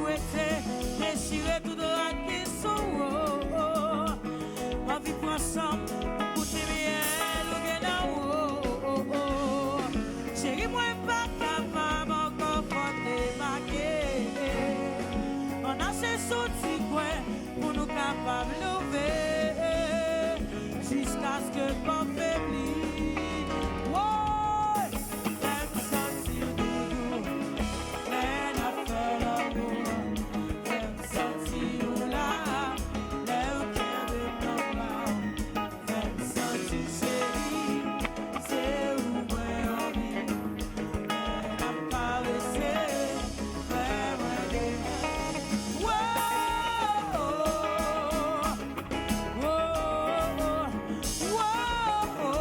souhaiter déchirer tout droit qui sont. Ma vie pour ensemble, pour tes miels ou bien là-haut. Chérie, moi, pas capable encore pour démarquer. On a ces sorties pour nous capables de lever jusqu'à ce que pas faibli. Ouais, même sentir doudou, même à faire l'amour, même sentir là, l'air qu'un de ton blanc, même sentir chérie, c'est où moi on vit, même à paraître, vraiment des. Whoa, whoa, whoa.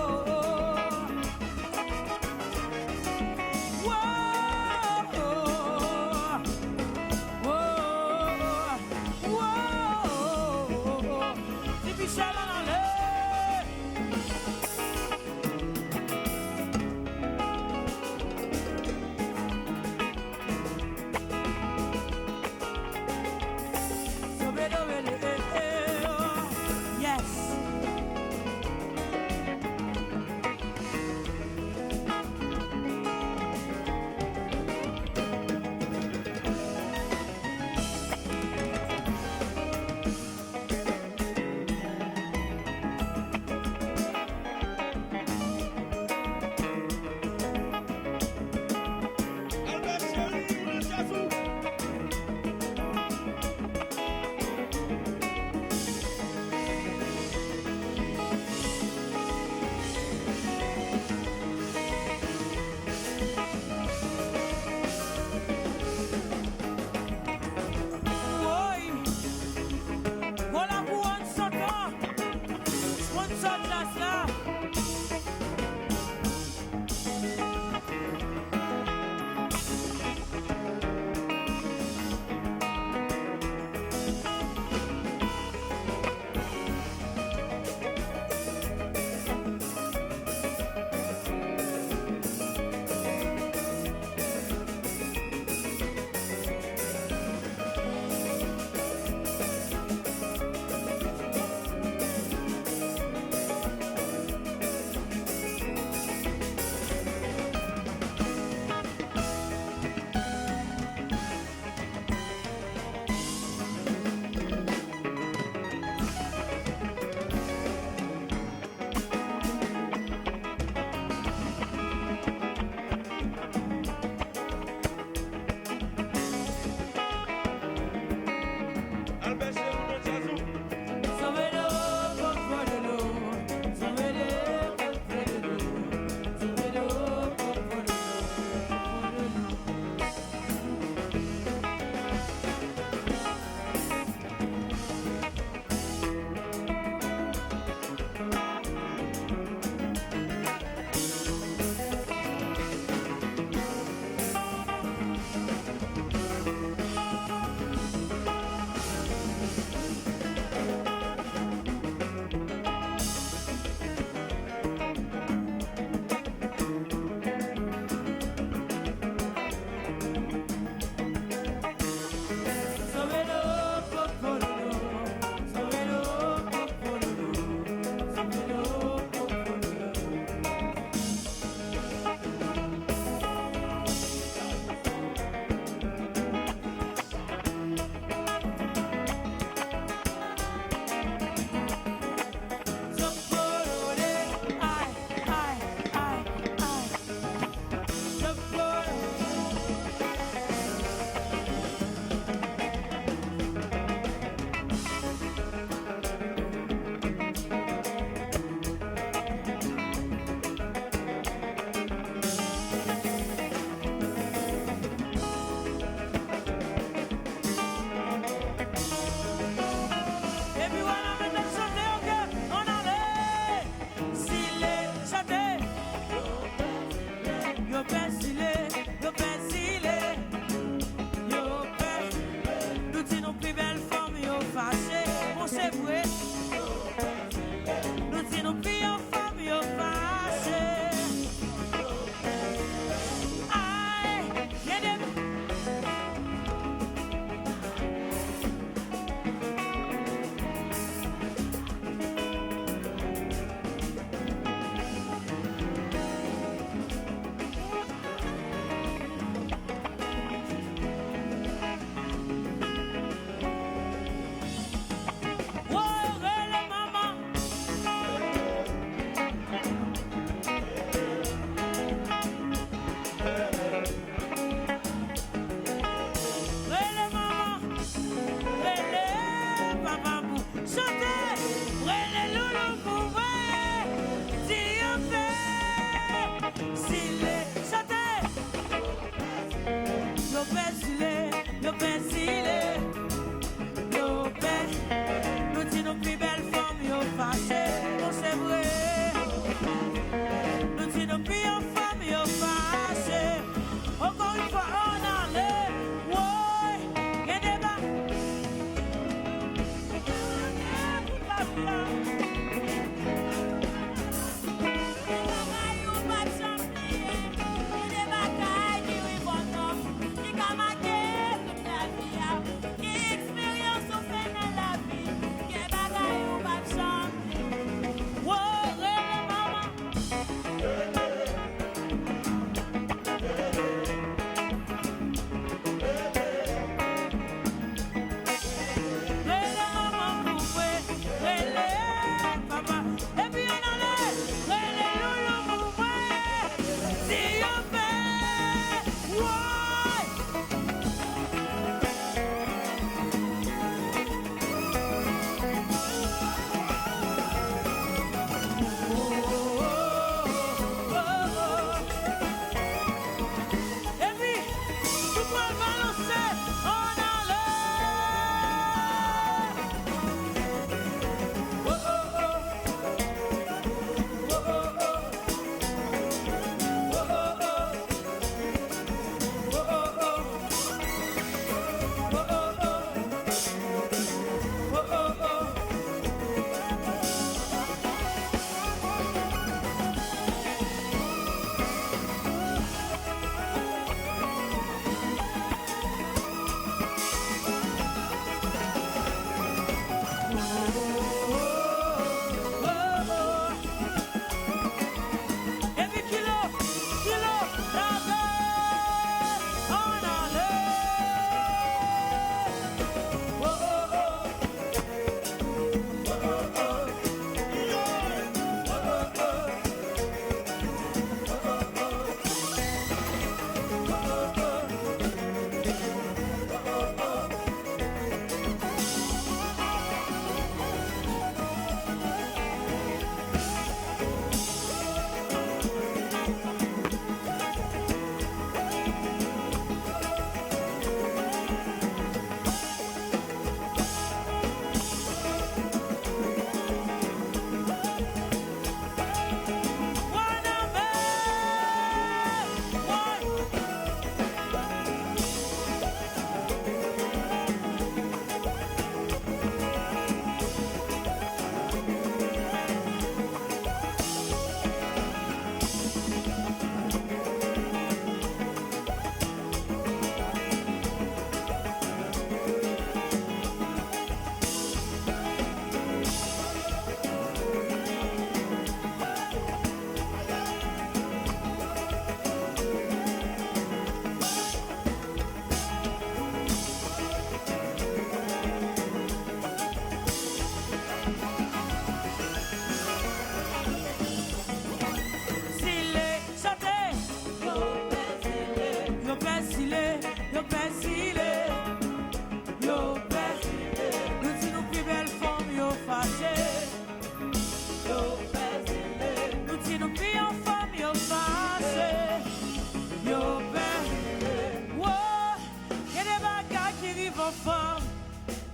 forme,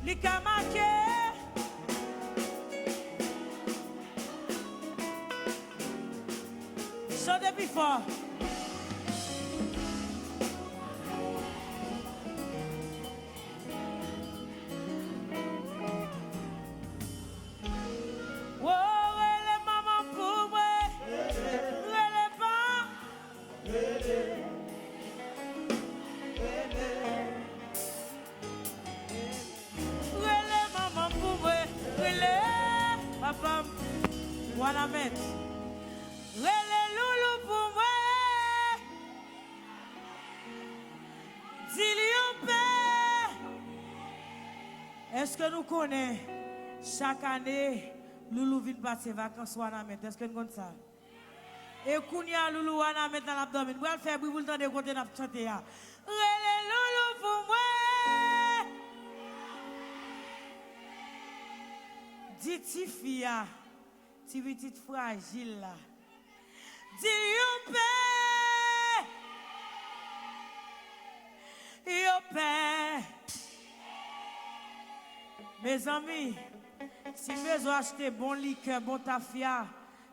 li ka marqué. Chantez plus fort. Wanamet, rele loulou pour moi, dis-lui au père. Est-ce que nous connaissons chaque année, loulou vient passer vacances Wanamet? Est-ce que nous connaissons ça? Et Kounia loulou Wanamet dans l'abdomen, vous allez faire bruit pour le temps de côté de chanter. Rele loulou pour moi. Dis Tifia. Si petite fragile là. Dis yo père. Mes amis, si vous voulez acheter bon liqueur, bon tafia,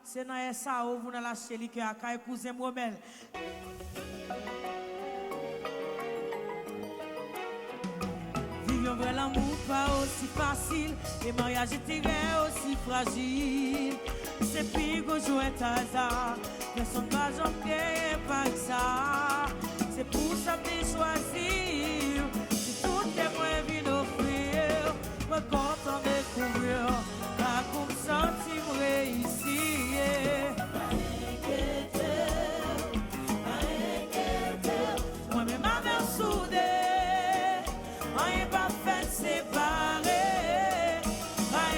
c'est dans ça où vous allez acheter liqueur à cousin Mobel. Vivre un vrai l'amour pas aussi facile, et mariage était aussi fragile. C'est plus que jouer à hasard, personne va jamais par ça. C'est pour ça que je choisir, si tout est moins vite offrir, me content de découvrir, pas comme ça tu me réussir. Moi-même ma mère soudée. Séparé, pas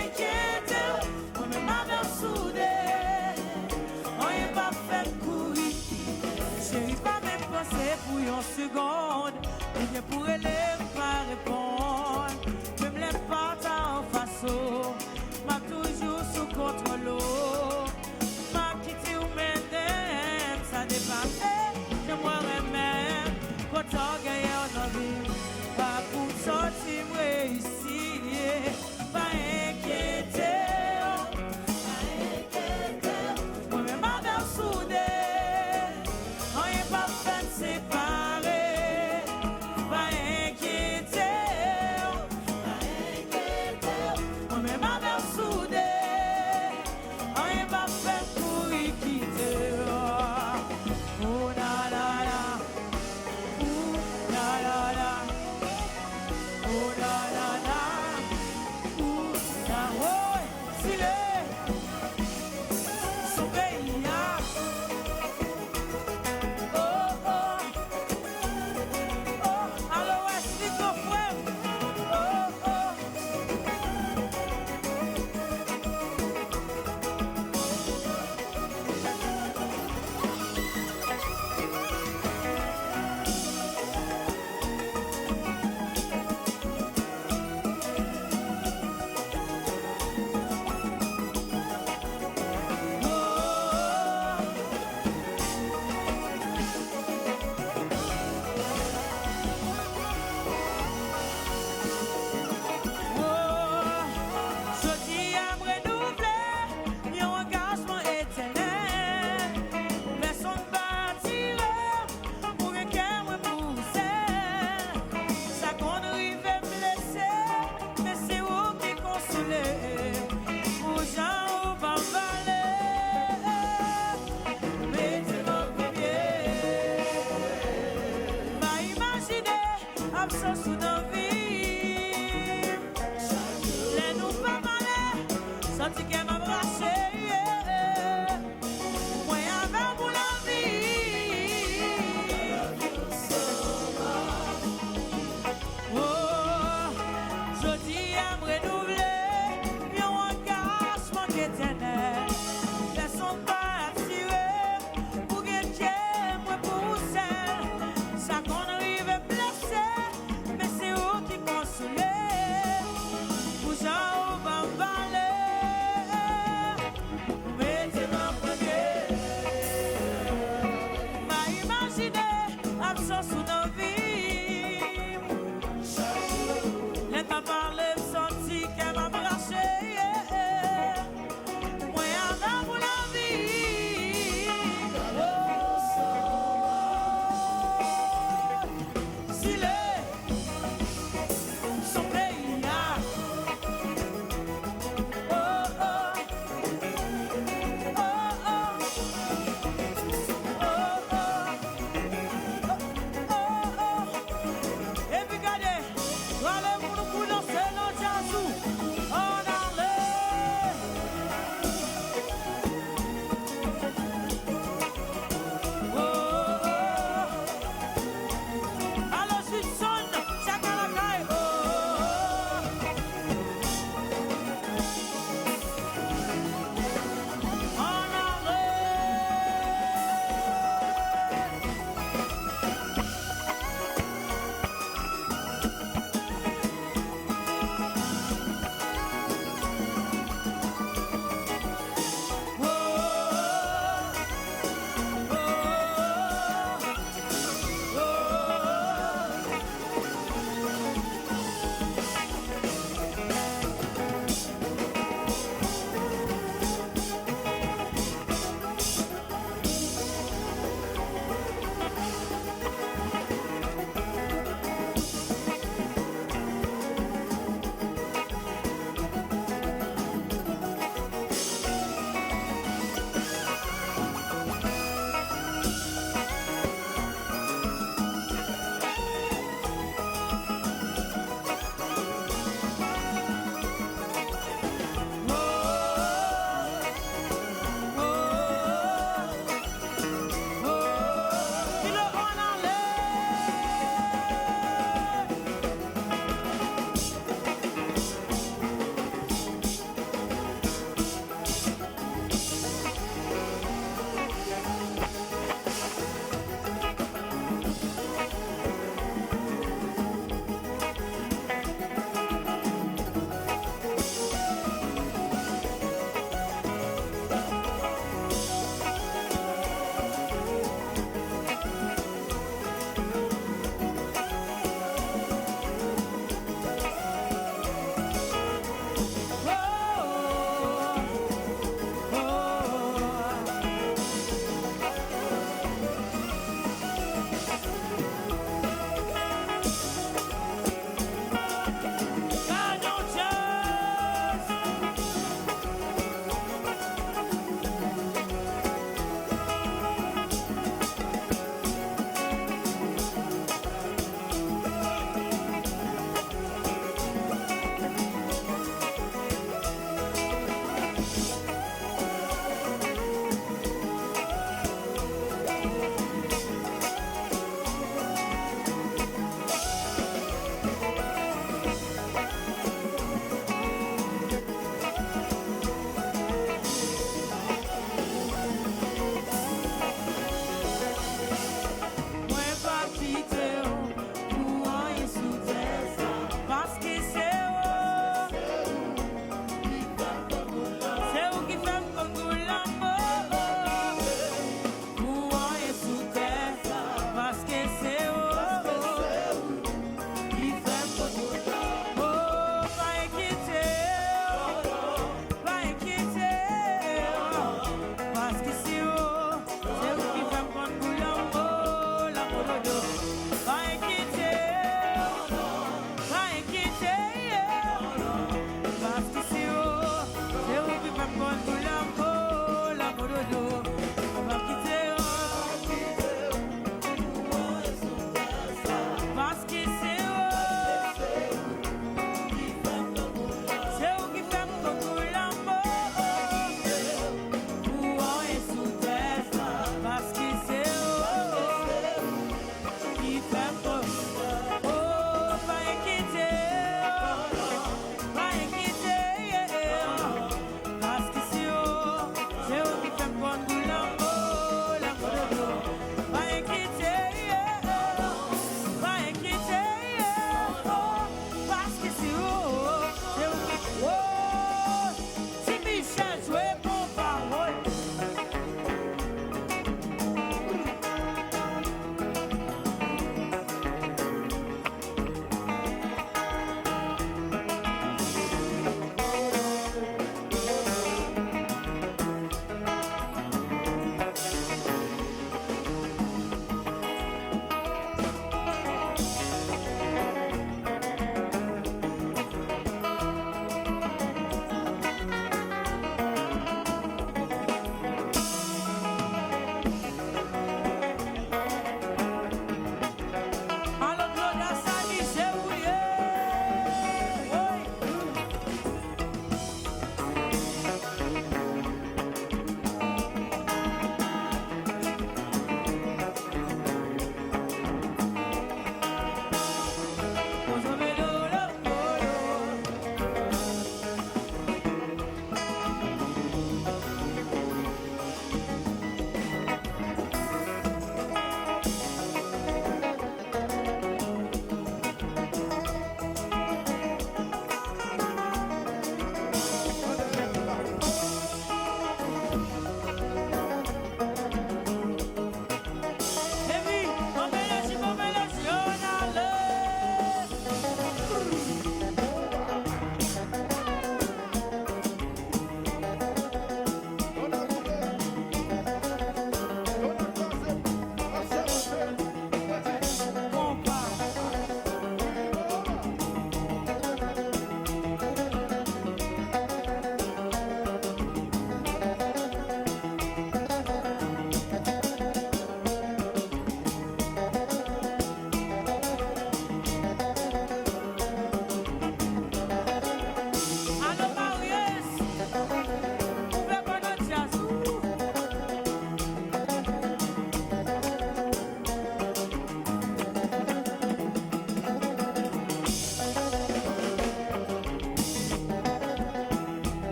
inquiéter, on ne m'a pas soudé, on n'est pas fait courir. Je n'ai pas même pensé pour une seconde, ou bien pour elle pas répondre. Je me lève pas en façon, m'a toujours sous contrôle. M'a quitté ou même, ça dépasse, je moi-même. Quand on gagne en vie, pas pour sortir réussir, pas inquiéter, moi-même ma mère soudée, on n'est pas fait séparer, pas inquiéter, moi-même ma mère soudée, on n'est pas fait pour y quitter. Oh la la la.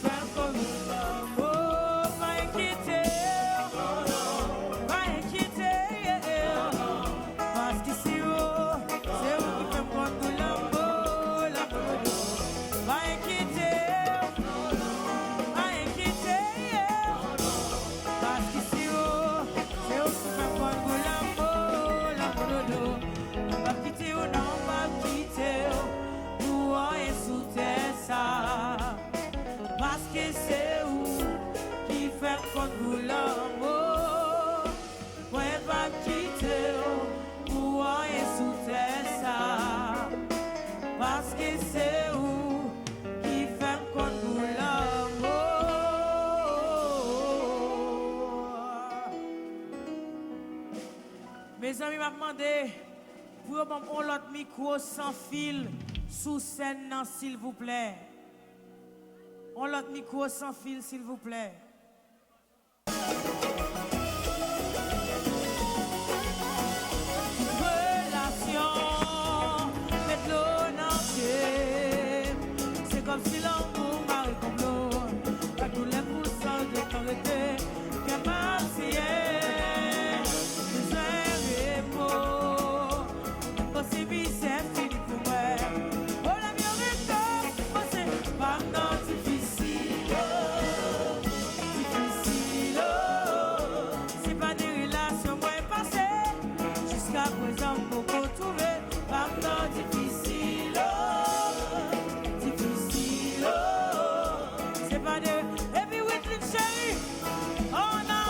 fait comme oh, pas inquiéter, pas inquiéter, parce que c'est vous qui fait prendre l'amour, pas inquiéter, pas inquiéter, parce que c'est vous qui fait prendre l'amour, pas quitter ou non, pas quitter, pour rien sous terre ça. Parce que c'est vous qui fait contre vous l'amour. Ouais, pas quitter pour rien sous terre ça. Parce que c'est vous qui fait contre vous l'amour. Mes amis m'ont demandé pour on l'autre micro sans fil sous scène, s'il vous plaît. On l'autre micro sans fil, s'il vous plaît. Relation, mettez-le dans pied. C'est comme si l'amour m'arrête comme l'eau. Pas tous les poussants de t'arrêter. Qu'un patient, des mots. Possible, c'est fini pour moi. Oh, la mienne est c'est pas non difficile. C'est pas des relations moins passées. Jusqu'à présent, beaucoup trouvé. Pas non difficile. Difficile. C'est pas des. Et puis, oui, chérie, on en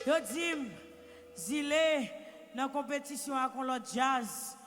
Yo dim, zile, dans compétition avec l'autre jazz.